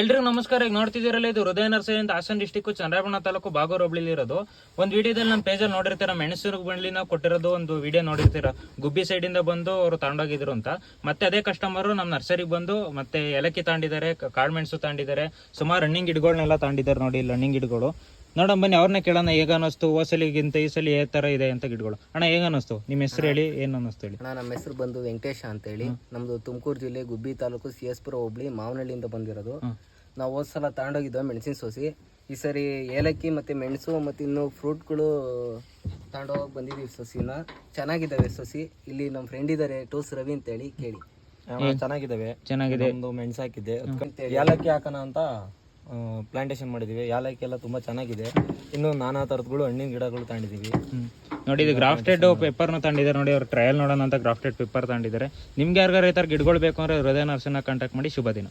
ಎಲ್ರಿಗೂ ನಮಸ್ಕಾರ. ಈಗ ನೋಡ್ತಿದ್ದೀರಲ್ಲ, ಇದು ಹೃದಯ ನರ್ಸರಿ ಅಂತ ಹಾಸನ ಡಿಸ್ಟಿಕ್ ಚಂದ್ರಾಯಪಟ್ಟಣ ತಾಲೂಕು ಬಾಗೂರು ಹೋಬಳಿಲಿ ಇರೋದು. ಒಂದು ವಿಡಿಯೋದಲ್ಲಿ ನಮ್ಮ ಪೇಜಲ್ಲಿ ನೋಡಿರ್ತೀರ, ಮೆಣಸಿನ ಬಂಡ್ಲಿನ ಕೊಟ್ಟಿರೋದು ಒಂದು ವಿಡಿಯೋ ನೋಡಿರ್ತೀರ. ಗುಬ್ಬಿ ಸೈಡ್ ಇಂದ ಬಂದು ಅವರು ತಗೊಂಡೋಗಿದ್ರು ಅಂತ. ಮತ್ತೆ ಅದೇ ಕಸ್ಟಮರ್ ನಮ್ಮ ನರ್ಸರಿಗೆ ಬಂದು ಮತ್ತೆ ಏಲಕ್ಕಿ ತಗೊಂಡಿದ್ದಾರೆ, ಕಾಳು ಮೆಣಸು ತಗೊಂಡಿದ್ದಾರೆ, ಸುಮಾರು ರನ್ನಿಂಗ್ ಗಿಡಗಳನ್ನೆಲ್ಲ ತಗೊಂಡಿದ್ದಾರೆ. ನೋಡಿ ಇಲ್ಲಿ ರನ್ನಿಂಗ್ ಗಿಡಗಳು. ನೋಡೋಣ ಬನ್ನಿ, ಅವ್ರನ್ನ ಕೇಳೋಣ ಹೇಗ ಅನ್ನಿಸ್ತು, ಹೋಸಲಿಗಿಂತ ಈ ಸಲ ಯಾವ ತರ ಇದೆ ಅಂತ ಗಿಡಗಳು. ಅಣ್ಣ ಹೇಗ ಅನ್ನಿಸ್ತು? ನಿಮ್ಮ ಹೆಸರು ಹೇಳಿ, ಏನು ಅನ್ನಿಸ್ತು ಹೇಳಿ. ಅಣ್ಣ, ನಮ್ಮ ಹೆಸರು ಬಂದು ವೆಂಕಟೇಶ ಅಂತ ಹೇಳಿ. ನಮ್ದು ತುಮಕೂರು ಜಿಲ್ಲೆ ಗುಬ್ಬಿ ತಾಲೂಕು CS ಪುರ ಹೋಬಳಿ ಮಾವನಹಳ್ಳಿಯಿಂದ ಬಂದಿರೋದು. ನಾವು ಹೋದ ಸಲ ತಗೊಂಡೋಗಿದ್ವಿ ಮೆಣಸಿನ ಸೋಸಿ. ಈ ಸರಿ ಏಲಕ್ಕಿ ಮತ್ತೆ ಮೆಣಸು ಮತ್ತೆ ಇನ್ನು ಫ್ರೂಟ್ಗಳು ತಗೊಂಡೋಗಿ ಬಂದಿದ್ದೀವಿ. ಸೊಸಿನ ಚೆನ್ನಾಗಿದ್ದಾವೆ ಸೊಸಿ. ಇಲ್ಲಿ ನಮ್ಮ ಫ್ರೆಂಡ್ ಇದ್ದಾರೆ, ಟೋಸ್ ರವಿ ಅಂತ ಹೇಳಿ, ಕೇಳಿ. ಚೆನ್ನಾಗಿದೆ. ಒಂದು ಮೆಣಸು ಹಾಕಿದ್ದೆ, ಏಲಕ್ಕಿ ಹಾಕೋಣ ಅಂತ ಪ್ಲಾಂಟೇಶನ್ ಮಾಡಿದೀವಿ. ಏಲಕ್ಕಿ ಎಲ್ಲ ತುಂಬಾ ಚೆನ್ನಾಗಿದೆ. ಇನ್ನು ನಾನಾ ತರದ್ಗಳು ಹಣ್ಣಿನ ಗಿಡಗಳು ತಗೊಂಡಿದೀವಿ. ನೋಡಿ, ಇದು ಗ್ರಾಫ್ಟೆಡ್ ಪೇಪರ್ನ ತಗೊಂಡಿದ್ದಾರೆ. ನೋಡಿ, ಅವ್ರು ಟ್ರಯಲ್ ನೋಡೋಣ ಅಂತ ಗ್ರಾಫ್ಟೆಡ್ ಪೇಪರ್ ತಗೊಂಡಿದ್ದಾರೆ. ನಿಮ್ಗೆ ಯಾರಿಗಾರ ಈ ಥರ ಗಿಡಗಳು ಬೇಕು ಅಂದ್ರೆ ಹೃದಯ ನರ್ಸರಿನ ಕಾಂಟ್ಯಾಕ್ಟ್ ಮಾಡಿ. ಶುಭ ದಿನ.